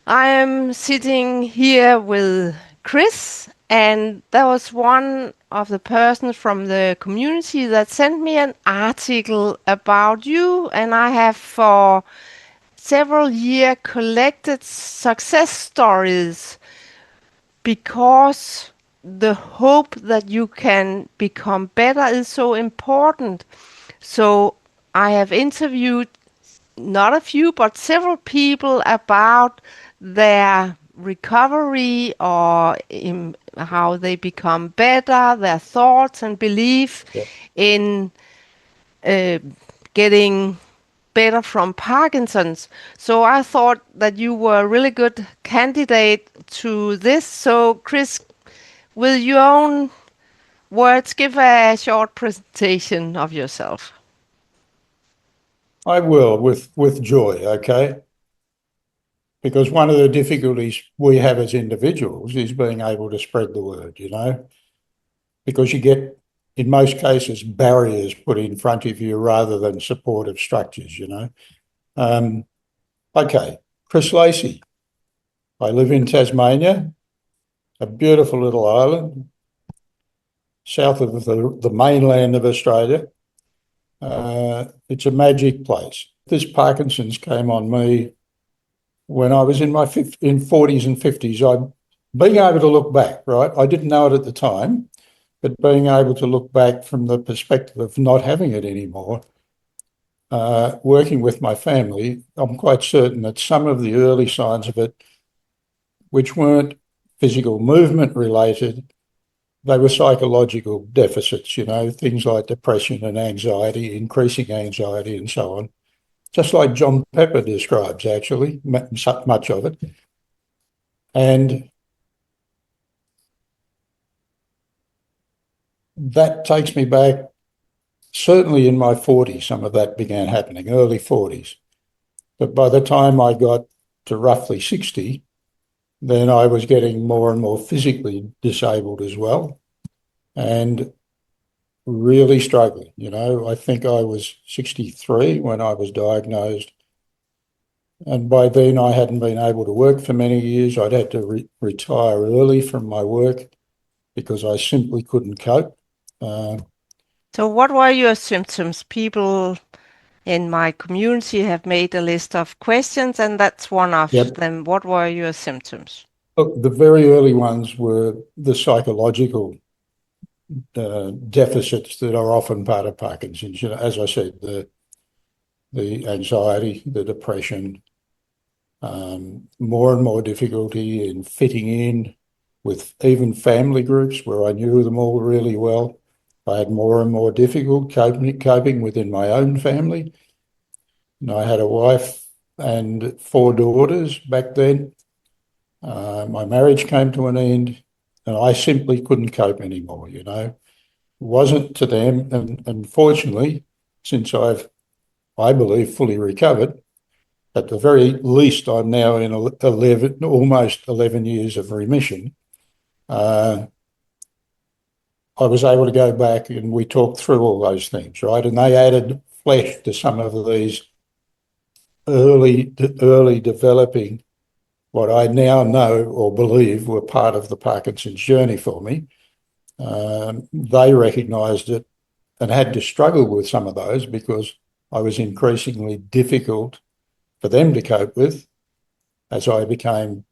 I am sitting here with Chris, and there was one of the persons from the community that sent me an article about you, and I have for several years collected success stories because the hope that you can become better is so important. So I have interviewed not a few, but several people about their recovery or in how they become better, their thoughts and belief Yeah. in uh, getting better from Parkinson's. So I thought that you were a really good candidate to this. So, Chris, with your own words, give a short presentation of yourself. I will with joy, okay? Because one of the difficulties we have as individuals is being able to spread the word, because you get, in most cases, barriers put in front of you rather than supportive structures. Um, okay, Chris Lacey. I live in Tasmania, a beautiful little island south of the mainland of Australia. It's a magic place. This Parkinson's came on me when I was in my 40s and 50s. Being able to look back, right? I didn't know it at the time, but being able to look back from the perspective of not having it anymore, working with my family, I'm quite certain that some of the early signs of it, which weren't physical movement related, they were psychological deficits, things like depression and anxiety, increasing anxiety and so on. Just like John Pepper describes, actually, much of it. And that takes me back, certainly in my 40s, some of that began happening, early 40s. But by the time I got to roughly 60, then I was getting more and more physically disabled as well and really struggling. I think I was 63 when I was diagnosed. And by then, I hadn't been able to work for many years. I'd had to retire early from my work because I simply couldn't cope. Uh, So, what were your symptoms? People in my community have made a list of questions, and that's one of yep. them. What were your symptoms? Look, the very early ones were the psychological deficits that are often part of Parkinson's. As I said, the anxiety, the depression, more and more difficulty in fitting in with even family groups where I knew them all really well. I had more and more difficult coping within my own family. And I had a wife and 4 daughters back then. My marriage came to an end, and I simply couldn't cope anymore. It wasn't to them. And fortunately, since I believe, fully recovered, at the very least, I'm now in almost 11 years of remission. I was able to go back and we talked through all those things, right? And they added flesh to some of these early developing what I now know or believe were part of the Parkinson's journey for me. They recognised it and had to struggle with some of those because I was increasingly difficult for them to cope with as I became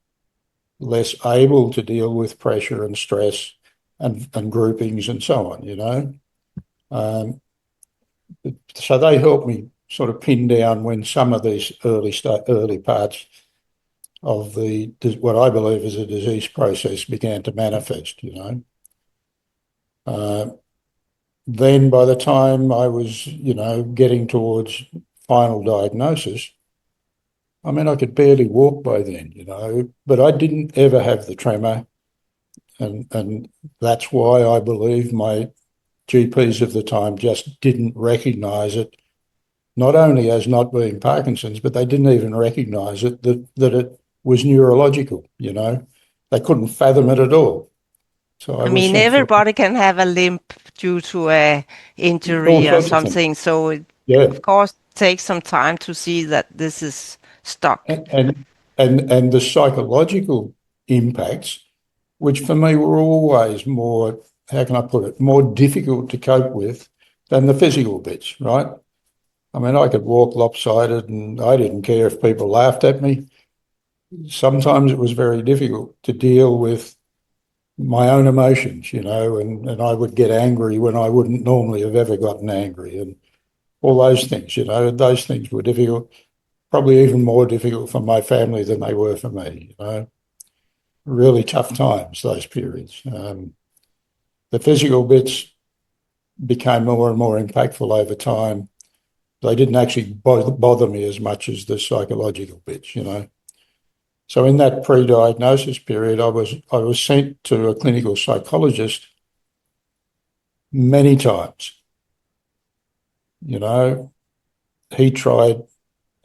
less able to deal with pressure and stress and groupings and so on. Um, so they helped me sort of pin down when some of these early parts of what I believe is a disease process began to manifest. Uh, then by the time I was, getting towards final diagnosis, I mean, I could barely walk by then, but I didn't ever have the tremor. And that's why I believe my GPs of the time just didn't recognise it, not only as not being Parkinson's, but they didn't even recognise it that it was neurological. They couldn't fathom it at all. So I I was mean, sent for everybody can have a limp due to a all injury or sorts of things. something. So it, Yeah. of course, takes some time to see that this is stuck. And and the psychological impacts, which for me were always more, how can I put it, more difficult to cope with than the physical bits, right? I mean, I could walk lopsided and I didn't care if people laughed at me. Sometimes it was very difficult to deal with my own emotions, you know, and I would get angry when I wouldn't normally have ever gotten angry, and all those things, you know, those things were difficult, probably even more difficult for my family than they were for me, you know. Really tough times, those periods. The physical bits became more and more impactful over time. They didn't actually bother me as much as the psychological bits, you know. So in that pre-diagnosis period, I was sent to a clinical psychologist many times. You know, he tried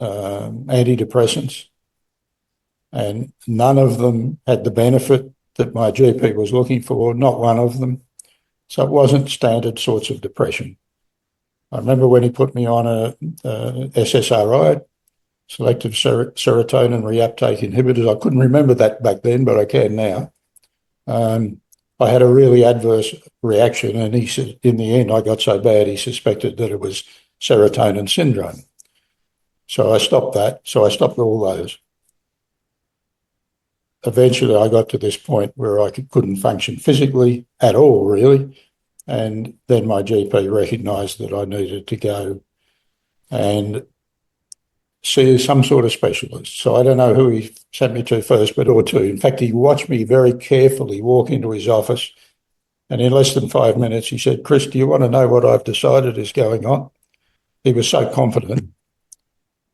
antidepressants, and none of them had the benefit that my GP was looking for, not one of them. So it wasn't standard sorts of depression. I remember when he put me on a SSRI, selective serotonin reuptake inhibitors. I couldn't remember that back then, but I can now. I had a really adverse reaction, and he said, in the end, I got so bad he suspected that it was serotonin syndrome. So I stopped that. So I stopped all those. Eventually, I got to this point where I couldn't function physically at all, really. And then my GP recognised that I needed to go and see some sort of specialist. So I don't know who he sent me to first, but or two. In fact, he watched me very carefully walk into his office, and in less than 5 minutes, he said, "Chris, do you want to know what I've decided is going on?" He was so confident.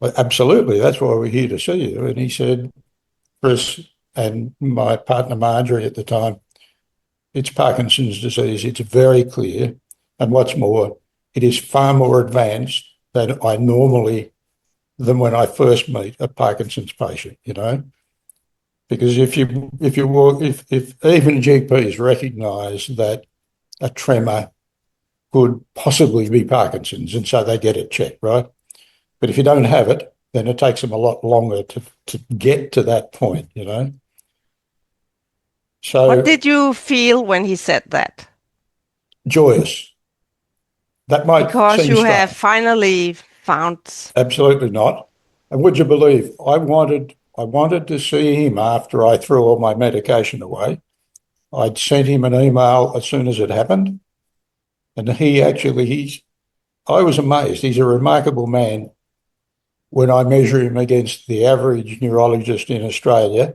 Well, absolutely, that's why we're here to see you. And he said, "Chris," and my partner Marjorie at the time, "it's Parkinson's disease. It's very clear. And what's more, it is far more advanced than when I first meet a Parkinson's patient, you know, because if even GPs recognise that a tremor could possibly be Parkinson's, and so they get it checked, right? But if you don't have it, then it takes them a lot longer to get to that point, you know. So What did you feel when he said that? joyous. That might Because seem you have strange. finally found. Absolutely not. And would you believe I wanted to see him after I threw all my medication away. I'd sent him an email as soon as it happened, and I was amazed. He's a remarkable man. When I measure him against the average neurologist in Australia,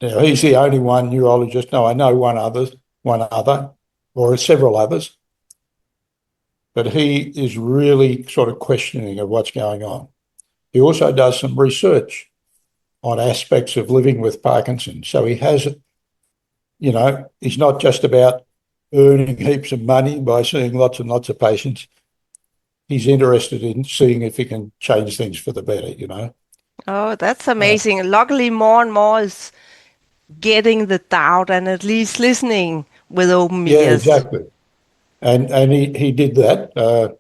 now he's the only one neurologist. No, I know one other, or several others, but he is really sort of questioning of what's going on. He also does some research on aspects of living with Parkinson's. So he has, you know, he's not just about earning heaps of money by seeing lots and lots of patients. He's interested in seeing if he can change things for the better, you know. Oh, that's amazing. Luckily, more and more is getting the doubt and at least listening with open Yeah, ears. exactly. And he did that.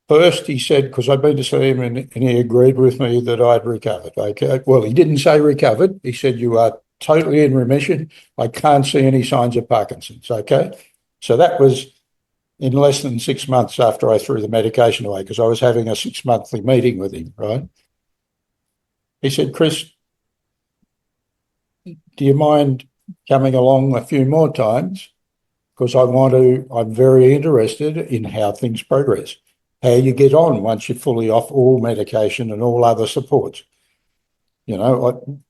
First, he said, because I'd been to see him and he agreed with me that I'd recovered. Okay. Well, he didn't say recovered. He said, "You are totally in remission. I can't see any signs of Parkinson's." Okay. So that was in less than 6 months after I threw the medication away, because I was having a 6-monthly meeting with him, right? He said, "Chris, do you mind coming along a few more times? Because I'm very interested in how things progress, how you get on once you're fully off all medication and all other supports." You know,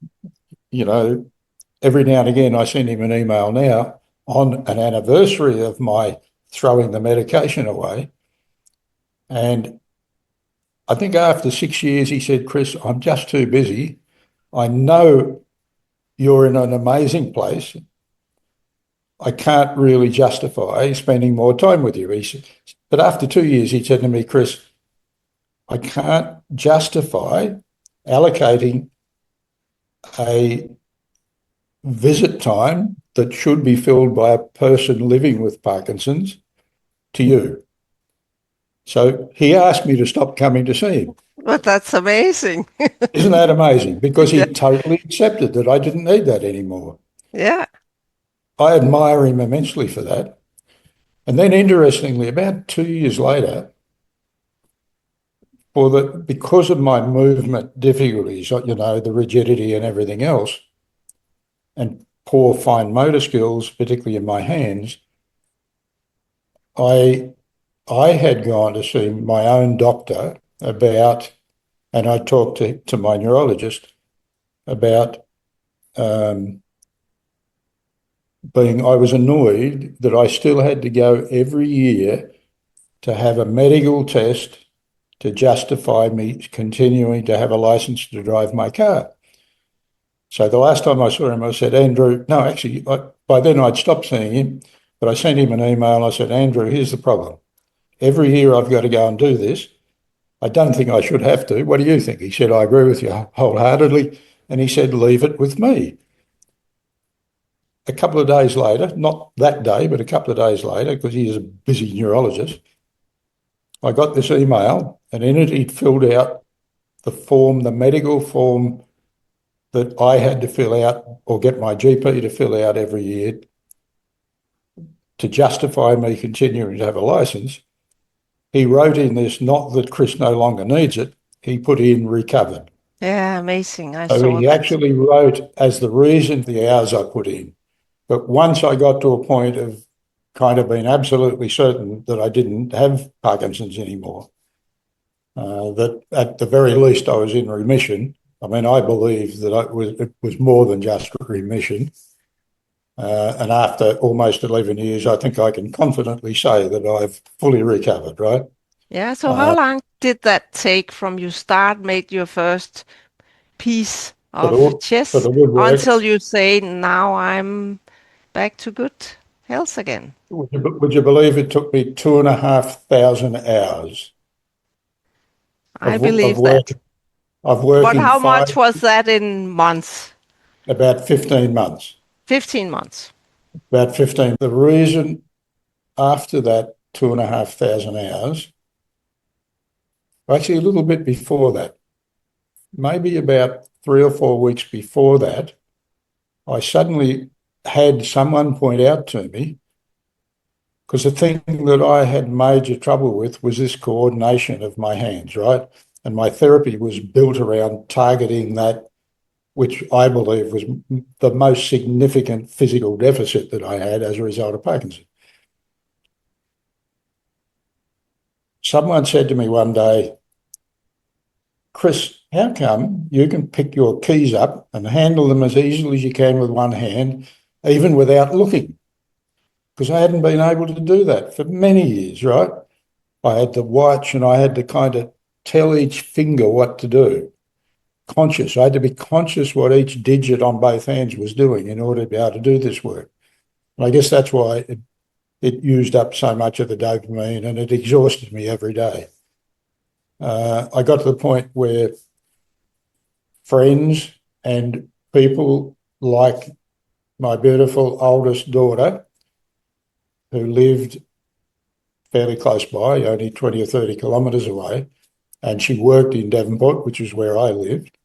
every now and again I send him an email now on an anniversary of my throwing the medication away. And I think after 6 years, he said, "Chris, I'm just too busy. I know you're in an amazing place. I can't really justify spending more time with you." He said, but after 2 years, he said to me, "Chris, I can't justify allocating a visit time that should be filled by a person living with Parkinson's to you." So he asked me to stop coming to see him. But that's amazing. Isn't that amazing? Because Yeah. he totally accepted that I didn't need that anymore. Yeah. I admire him immensely for that. And then interestingly, about 2 years later, because of my movement difficulties, the rigidity and everything else, and poor fine motor skills, particularly in my hands, I had gone to see my own doctor about, and I talked to my neurologist about I was annoyed that I still had to go every year to have a medical test to justify me continuing to have a license to drive my car. So the last time I saw him, I said, Andrew, no, actually, by then I'd stopped seeing him, but I sent him an email and I said, Andrew, here's the problem. Every year I've got to go and do this. I don't think I should have to. What do you think? He said, I agree with you wholeheartedly. And he said, leave it with me. A couple of days later, not that day, but a couple of days later, because he is a busy neurologist, I got this email, and in it he'd filled out the medical form that I had to fill out or get my GP to fill out every year to justify me continuing to have a license. He wrote in this, not that Chris no longer needs it, he put in recovered. Yeah, amazing. I So saw he that. actually wrote as the reason the hours I put in. But once I got to a point of kind of being absolutely certain that I didn't have Parkinson's anymore, that at the very least I was in remission. I mean, I believe that it was more than just remission. And after almost 11 years, I think I can confidently say that I've fully recovered, right? Yeah, so how long did that take from you made your first piece For of chess the woodwork, until you say, now I'm back to good health again? would you believe it took me 2,500 hours I of believe work, that. of But working how much was that in months? about 15 months. 15 months. About 15. The reason after that 2,500 hours, actually a little bit before that, maybe about 3 or 4 weeks before that, I suddenly had someone point out to me, because the thing that I had major trouble with was this coordination of my hands, right? And my therapy was built around targeting that, which I believe was the most significant physical deficit that I had as a result of Parkinson. Someone said to me one day, Chris, how come you can pick your keys up and handle them as easily as you can with one hand, even without looking? Because I hadn't been able to do that for many years, right? I had to watch and I had to kind of tell each finger what to do. Conscious. I had to be conscious what each digit on both hands was doing in order to be able to do this work. And I guess that's why it used up so much of the dopamine and it exhausted me every day. I got to the point where friends and people like my beautiful oldest daughter, who lived fairly close by, only 20 or 30 kilometres away, and she worked in Devonport, which is where I lived.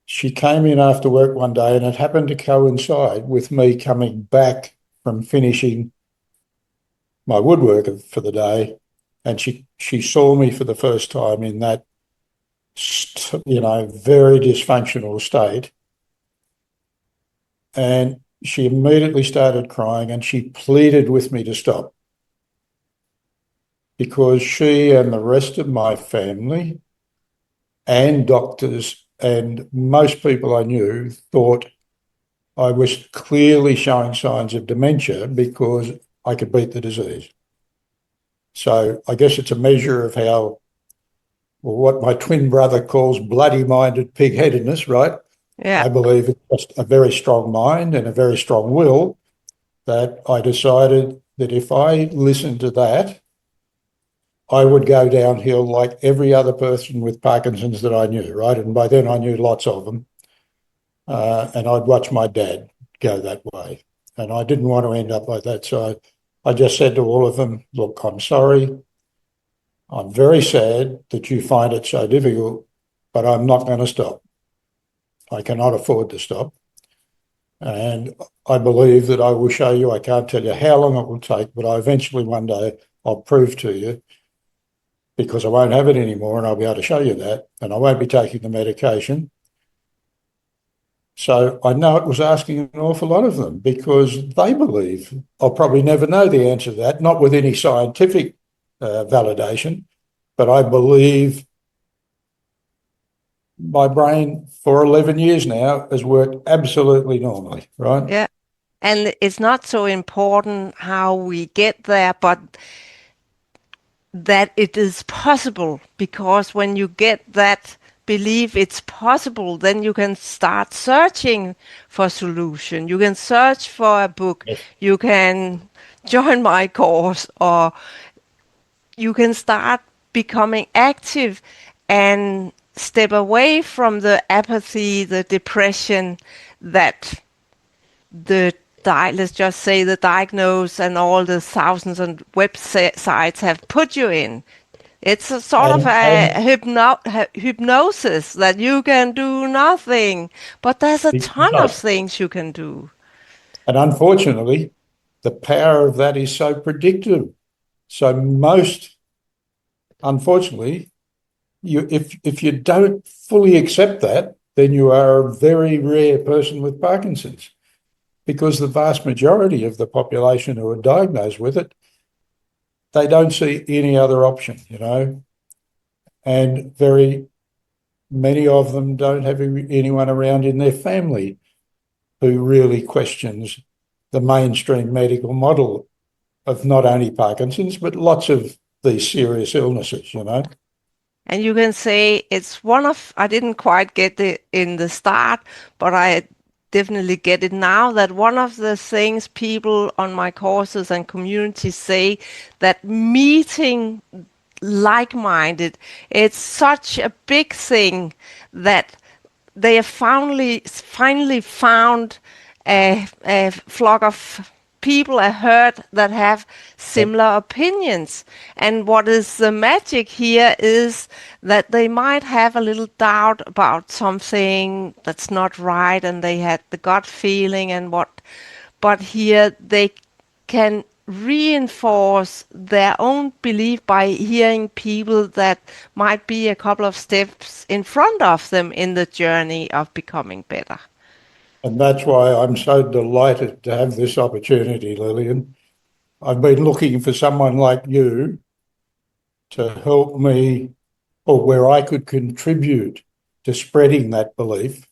She came in after work one day, and it happened to coincide with me coming back from finishing my woodwork for the day, and she saw me for the first time in that, very dysfunctional state, and she immediately started crying, and she pleaded with me to stop, because she and the rest of my family and doctors and most people I knew thought I was clearly showing signs of dementia because I could beat the disease. So I guess it's a measure of what my twin brother calls bloody-minded pig-headedness, right? Yeah. I believe it's just a very strong mind and a very strong will that I decided that if I listened to that, I would go downhill like every other person with Parkinson's that I knew, right? And by then I knew lots of them. And I'd watch my dad go that way. And I didn't want to end up like that. So I just said to all of them, look, I'm sorry. I'm very sad that you find it so difficult, but I'm not going to stop. I cannot afford to stop. And I believe that I will show you. I can't tell you how long it will take, but I eventually one day I'll prove to you, because I won't have it anymore, and I'll be able to show you that, and I won't be taking the medication. So I know it was asking an awful lot of them, because they believe I'll probably never know the answer to that, not with any scientific validation, but I believe my brain for 11 years now has worked absolutely normally, right? Yeah. And it's not so important how we get there, but that it is possible, because when you get that belief it's possible, then you can start searching for solution. You can search for a book, Yes. you can join my course, or you can start becoming active and step away from the apathy, the depression that the let's just say the diagnose and all the thousands of websites have put you in. It's a sort of a And hypnosis that you can do nothing, but there's a ton of no. things you can do. And unfortunately, the power of that is so predictive. So most, unfortunately, if you don't fully accept that, then you are a very rare person with Parkinson's, because the vast majority of the population who are diagnosed with it, they don't see any other option, and very many of them don't have anyone around in their family who really questions the mainstream medical model of not only Parkinson's, but lots of these serious illnesses, And you can say it's one of, I didn't quite get it in the start, but I definitely get it now, that one of the things people on my courses and communities say, that meeting like-minded, it's such a big thing, that they have finally found a flock of people, a herd that have similar opinions. And what is the magic here is that they might have a little doubt about something that's not right, and they had the gut feeling and what, but here they can reinforce their own belief by hearing people that might be a couple of steps in front of them in the journey of becoming better. And that's why I'm so delighted to have this opportunity, Lillian. I've been looking for someone like you to help me, or where I could contribute to spreading that belief,